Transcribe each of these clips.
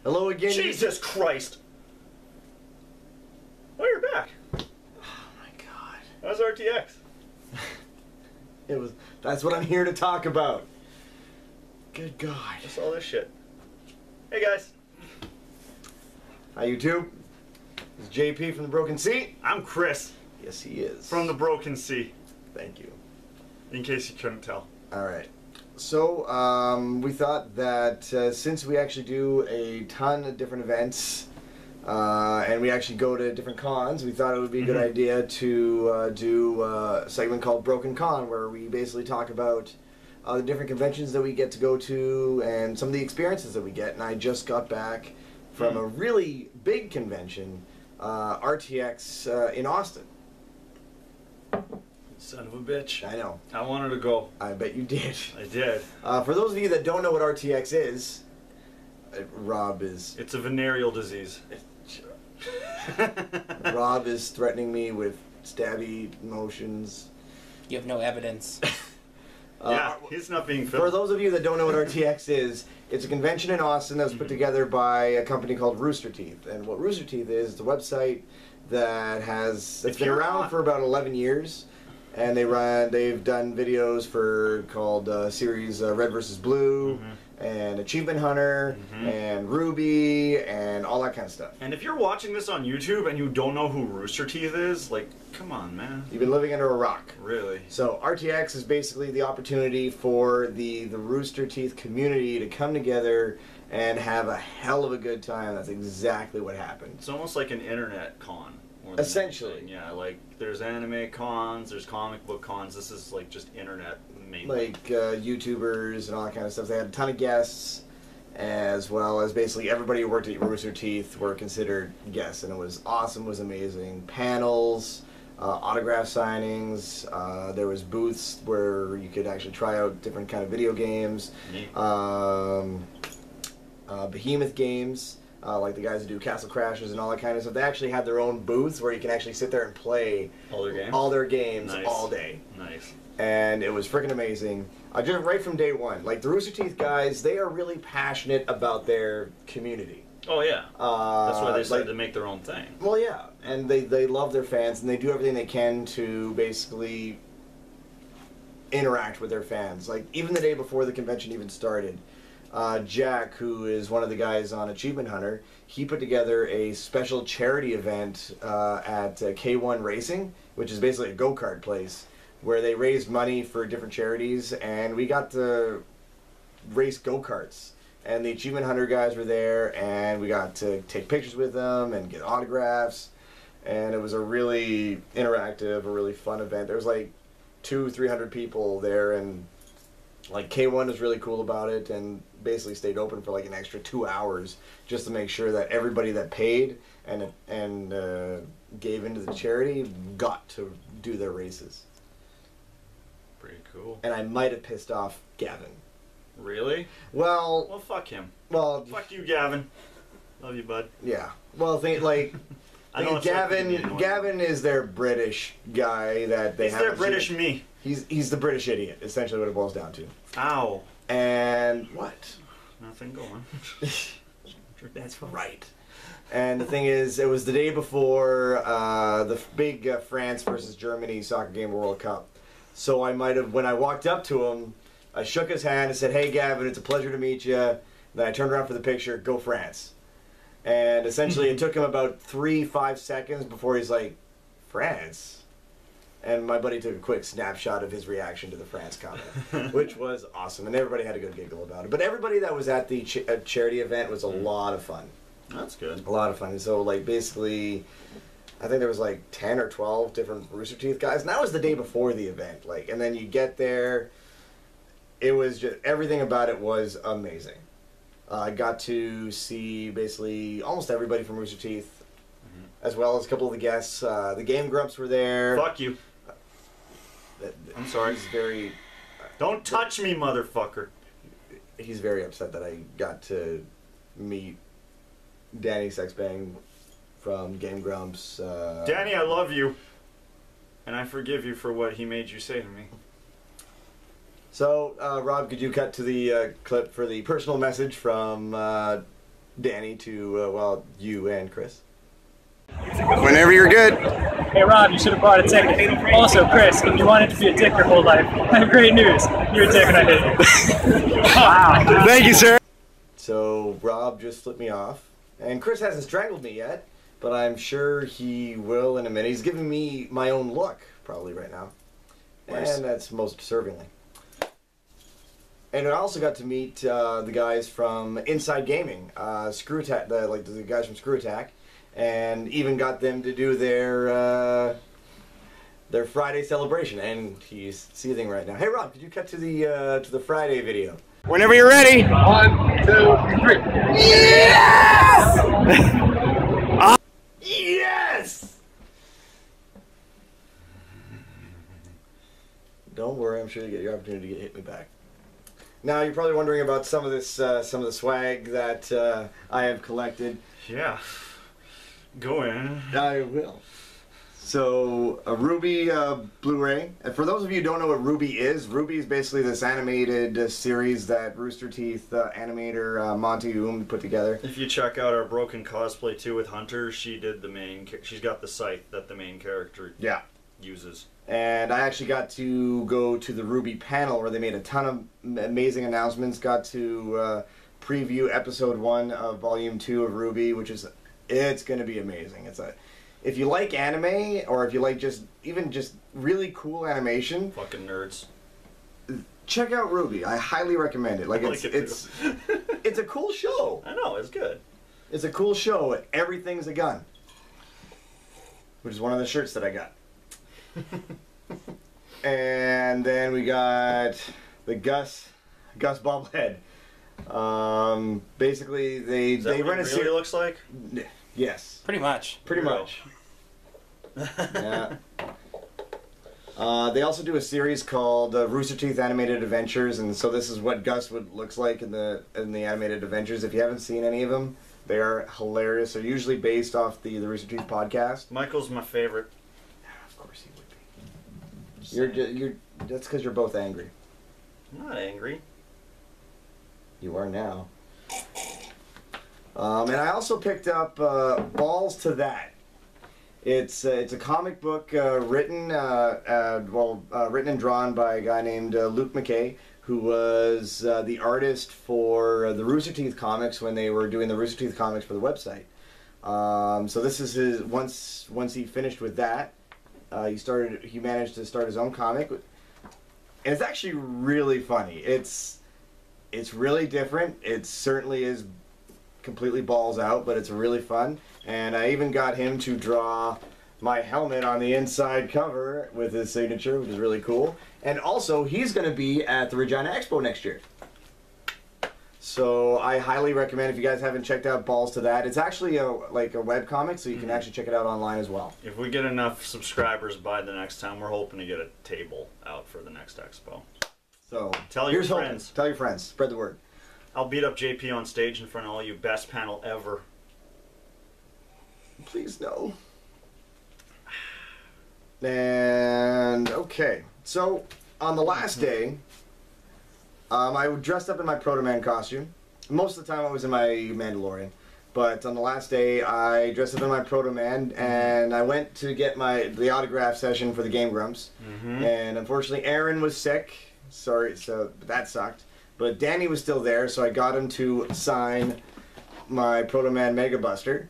Hello again. Jesus Christ! Oh, you're back. Oh my god. How's RTX? That's what I'm here to talk about. Good God. Just all this shit. Hey guys. Hi YouTube. This is JP from the Broken Sea. I'm Chris. Yes, he is. From the Broken Sea. Thank you. In case you couldn't tell. Alright. So, we thought that since we actually do a ton of different events, and we actually go to different cons, we thought it would be a good idea to do a segment called Broken Con, where we basically talk about the different conventions that we get to go to and some of the experiences that we get. And I just got back from a really big convention, RTX in Austin. Son of a bitch. I know. I wanted to go. I bet you did. I did. For those of you that don't know what RTX is, Rob is... It's a venereal disease. Rob is threatening me with stabby motions. You have no evidence. Yeah, he's not being For filmed. those of you that don't know what RTX is, it's a convention in Austin that was put together by a company called Rooster Teeth. And what Rooster Teeth is, the website that's been around for about 11 years. And they've done videos called series Red vs. Blue, and Achievement Hunter, and Ruby, and all that kind of stuff. And if you're watching this on YouTube and you don't know who Rooster Teeth is, like, come on, man. You've been living under a rock. Really? So RTX is basically the opportunity for the Rooster Teeth community to come together and have a hell of a good time. That's exactly what happened. It's almost like an internet con. Essentially. Anything. Yeah, like there's anime cons, there's comic book cons. This is like just internet mainly. Like YouTubers and all that kind of stuff. They had a ton of guests, as well as basically everybody who worked at Rooster Teeth were considered guests, and it was awesome. It was amazing. Panels, autograph signings. There was booths where you could actually try out different kind of video games. Behemoth games. Like the guys who do Castle Crashers and all that kind of stuff. They actually had their own booths where you can actually sit there and play all their games nice. all day. Nice. And it was freaking amazing. Just right from day one. Like the Rooster Teeth guys, they are really passionate about their community. Oh yeah. That's why they decided to make their own thing. Well, yeah. And they love their fans, and they do everything they can to basically interact with their fans. Like even the day before the convention even started, Jack, who is one of the guys on Achievement Hunter, he put together a special charity event at K1 Racing, which is basically a go-kart place, where they raised money for different charities, and we got to race go-karts. And the Achievement Hunter guys were there, and we got to take pictures with them and get autographs, and it was a really interactive, a really fun event. There was like 200-300 people there, and like K1 was really cool about it, and basically stayed open for like an extra 2 hours just to make sure that everybody that paid and gave into the charity got to do their races. Pretty cool. And I might have pissed off Gavin. Really? Well, fuck him. Well, fuck you, Gavin. Love you, bud. Yeah. Well, Gavin is their British guy that they have. He's their British me. He's the British idiot, essentially what it boils down to. Ow. And what? Nothing going. That's right. And the thing is, it was the day before the big France versus Germany Soccer Game World Cup. So I might have, when I walked up to him, I shook his hand and said, "Hey Gavin, it's a pleasure to meet you." Then I turned around for the picture, "Go France." And essentially it took him about 3-5 seconds before he's like, "France?" And my buddy took a quick snapshot of his reaction to the France comment, which was awesome, and everybody had a good giggle about it. But everybody that was at the charity event was a lot of fun. That's good. A lot of fun. And so, like, basically, I think there was like 10 or 12 different Rooster Teeth guys, and that was the day before the event. Like, and then you get there, it was just, everything about it was amazing. I got to see basically almost everybody from Rooster Teeth, as well as a couple of the guests. The Game Grumps were there. Fuck you. I'm sorry. He's very... Don't touch me, motherfucker. He's very upset that I got to meet Danny Sexbang from Game Grumps. Danny, I love you. And I forgive you for what he made you say to me. So, Rob, could you cut to the clip for the personal message from Danny to, well, you and Chris. Whenever you're good. Hey Rob, you should have brought a ticket. Also, Chris, if you wanted to be a dick your whole life, I have great news. You're a dick and I hate you. Wow. Thank you, sir. So Rob just flipped me off. And Chris hasn't strangled me yet, but I'm sure he will in a minute. He's giving me my own look, probably right now. Nice. And that's most deservingly. And I also got to meet the guys from Inside Gaming, Screw Attack, the guys from Screw Attack, and even got them to do their Friday celebration. And he's seething right now. Hey Rob, could you cut to the Friday video? Whenever you're ready. 1, 2, 3. Yes! Yes! Don't worry, I'm sure you get your opportunity to hit me back. Now you're probably wondering about some of this, some of the swag that I have collected. Yeah. Go in. I will. So, a Ruby Blu-ray. And for those of you who don't know what Ruby is basically this animated series that Rooster Teeth animator Monty Oom put together. If you check out our Broken Cosplay 2 with Hunter, she did the main. She's got the site that the main character uses. And I actually got to go to the Ruby panel where they made a ton of amazing announcements. Got to preview episode 1 of volume 2 of Ruby, which is, it's going to be amazing. If you like anime, or if you like even just really cool animation, Fucking nerds. check out Ruby. I highly recommend it. It's a cool show. I know, it's good. It's a cool show. Everything's a gun, which is one of the shirts that I got. And then we got the Gus bobblehead. Basically, Is that they what run a it really series. looks like? Yes, Pretty much. pretty Weirdo. much. Yeah. They also do a series called Rooster Teeth Animated Adventures, and so this is what Gus looks like in the animated adventures. If you haven't seen any of them, they are hilarious. They're usually based off the Rooster Teeth podcast. Michael's my favorite. Of course he would be. You're that's because you're both angry. I'm not angry. You are now. And I also picked up Balls to That. It's a comic book written and drawn by a guy named Luke McKay, who was the artist for the Rooster Teeth comics when they were doing the Rooster Teeth comics for the website. So this is his once he finished with that, he managed to start his own comic. And it's actually really funny. It's really different. It certainly is completely balls out, but it's really fun. And I even got him to draw my helmet on the inside cover with his signature, which is really cool. And also, he's going to be at the Regina Expo next year. So I highly recommend, if you guys haven't checked out Balls to That, it's actually a webcomic, so you can actually check it out online as well. If we get enough subscribers by the next time, we're hoping to get a table out for the next expo. So Tell your here's hoping. friends. Tell your friends. Spread the word. I'll beat up JP on stage in front of all you. Best panel ever. Please no. And okay, so on the last day, I dressed up in my Proto Man costume. Most of the time I was in my Mandalorian, but on the last day I dressed up in my Proto Man and I went to get the autograph session for the Game Grumps. And unfortunately Aaron was sick. Sorry, so that sucked. But Danny was still there, so I got him to sign my Proto Man Mega Buster.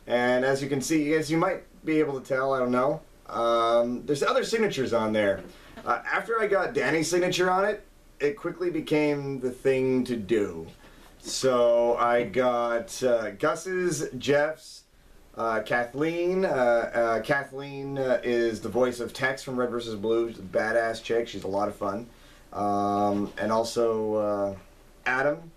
And as you can see, as you might be able to tell, I don't know, there's other signatures on there. After I got Danny's signature on it, it quickly became the thing to do. So I got Gus's, Jeff's, Kathleen. Kathleen is the voice of Tex from Red vs. Blue. She's a badass chick. She's a lot of fun. And also Adam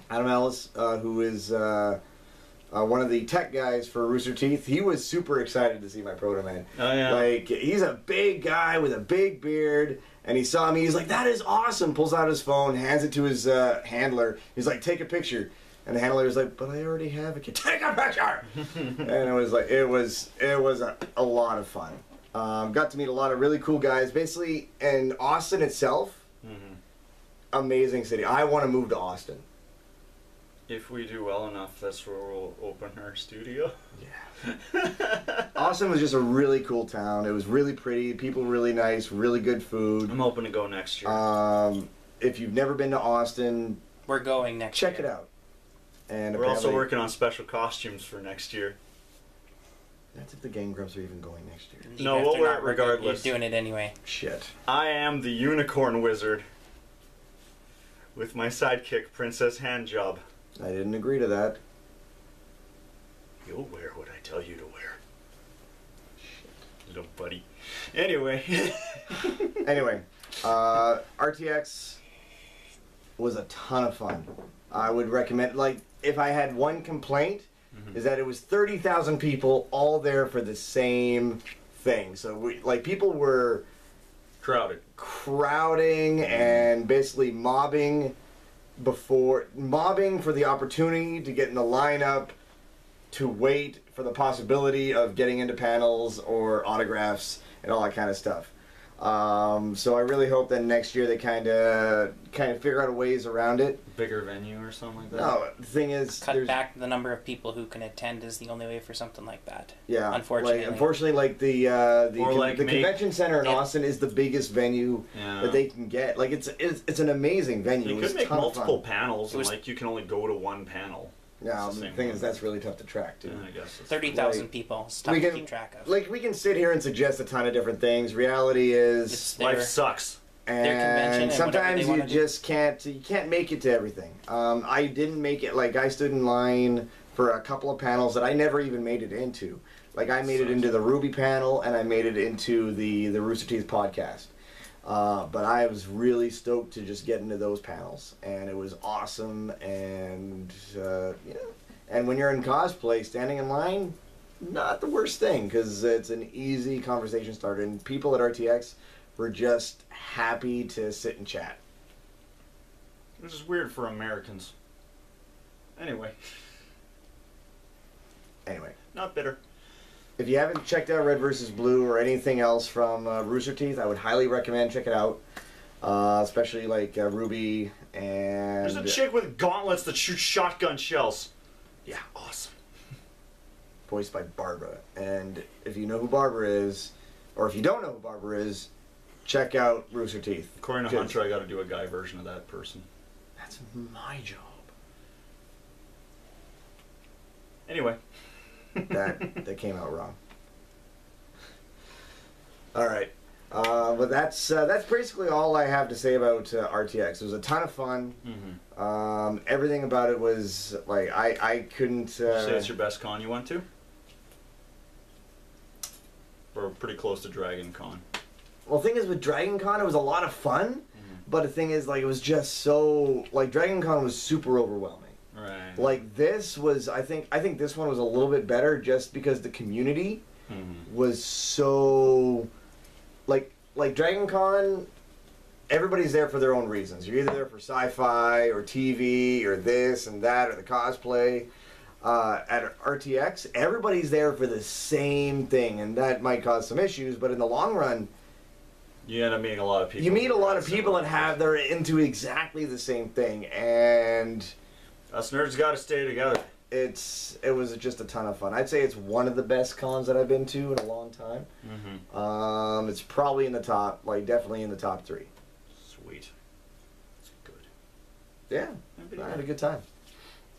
Ellis, who is one of the tech guys for Rooster Teeth. He was super excited to see my Proto Man. Oh yeah. Like, he's a big guy with a big beard, and he saw me. He's like, "That is awesome!" Pulls out his phone, hands it to his handler. He's like, "Take a picture." And the handler was like, "But I already have a kid. Take a picture!" And it was like, it was a lot of fun. Got to meet a lot of really cool guys. Basically, in Austin itself, amazing city. I want to move to Austin. If we do well enough, that's where we'll open our studio. Yeah. Austin was just a really cool town. It was really pretty. People really nice. Really good food. I'm hoping to go next year. If you've never been to Austin, We're going next year. check it out. And We're also apparently- working on special costumes for next year. That's if the Game Grumps are even going next year. No, Even if we'll they're wear not it working, regardless. You're doing it anyway. Shit. I am the Unicorn Wizard with my sidekick, Princess Handjob. I didn't agree to that. You'll wear what I tell you to wear. Little buddy. Anyway. Anyway, RTX was a ton of fun. I would recommend, like, if I had one complaint, is that it was 30,000 people all there for the same thing. So, people were crowding and basically mobbing for the opportunity to get in the lineup, to wait for the possibility of getting into panels or autographs and all that kind of stuff. So I really hope that next year they kind of figure out ways around it. Bigger venue or something like that? No, the thing is, Cut back the number of people who can attend is the only way for something like that. yeah, Unfortunately. Unfortunately, the convention center in Yeah. Austin is the biggest venue that they can get. Like, it's an amazing venue. You It was could a make ton of multiple fun. panels, and like you can only go to one panel. Yeah, It's the the same thing one. is, that's really tough to track too. Yeah, I guess. It's 30,000 Like, people. It's tough we to can- keep track of. Like, we can sit here and suggest a ton of different things. Reality is, It's life their- sucks. convention and and whatever sometimes they you wanna do. just can't make it to everything. I didn't make it. Like, I stood in line for a couple of panels that I never even made it into. Like, I made it into the Ruby panel, and I made it into the Rooster Teeth podcast. But I was really stoked to just get into those panels, and it was awesome. And and when you're in cosplay, standing in line, not the worst thing, because it's an easy conversation starter, and people at RTX were just happy to sit and chat. Which is weird for Americans. Anyway, not bitter. If you haven't checked out Red vs. Blue or anything else from Rooster Teeth, I would highly recommend check it out. Especially like Ruby and... There's a chick with gauntlets that shoots shotgun shells. Yeah. Awesome. Voiced by Barbara. And if you know who Barbara is, or if you don't know who Barbara is, check out Rooster Teeth. According to 'Cause Hunter, I got to do a guy version of that person. That's my job. Anyway. That came out wrong. All right. But that's basically all I have to say about RTX. It was a ton of fun. Everything about it was like I couldn't. Say it's your best con you went to? Or pretty close to Dragon Con. Well, the thing is, with Dragon Con, it was a lot of fun. But the thing is, like, it was just so like Dragon Con was super overwhelming. Right. Like, this was, I think this one was a little bit better just because the community was so, like Dragon Con, everybody's there for their own reasons. You're either there for sci-fi or TV or this and that or the cosplay. At RTX, everybody's there for the same thing, and that might cause some issues, but in the long run, you end up meeting a lot of people. you meet a lot of people that they're into exactly the same thing, and us nerds got to stay together. it was just a ton of fun. I'd say it's one of the best cons that I've been to in a long time. It's probably in the top, like definitely in the top 3. Sweet. That's good. Yeah, I had a good time.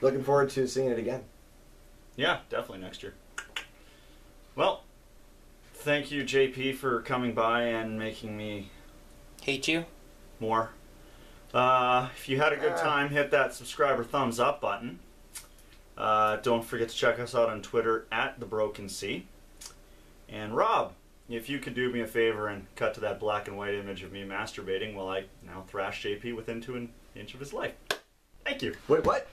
Looking forward to seeing it again. Yeah, definitely next year. Well, thank you, JP, for coming by and making me Hate you? more. If you had a good time, hit that subscriber thumbs up button. Don't forget to check us out on Twitter at TheBrokenSea. And Rob, if you could do me a favor and cut to that black and white image of me masturbating while I now thrash JP within 2 inches of his life. Thank you. Wait, what?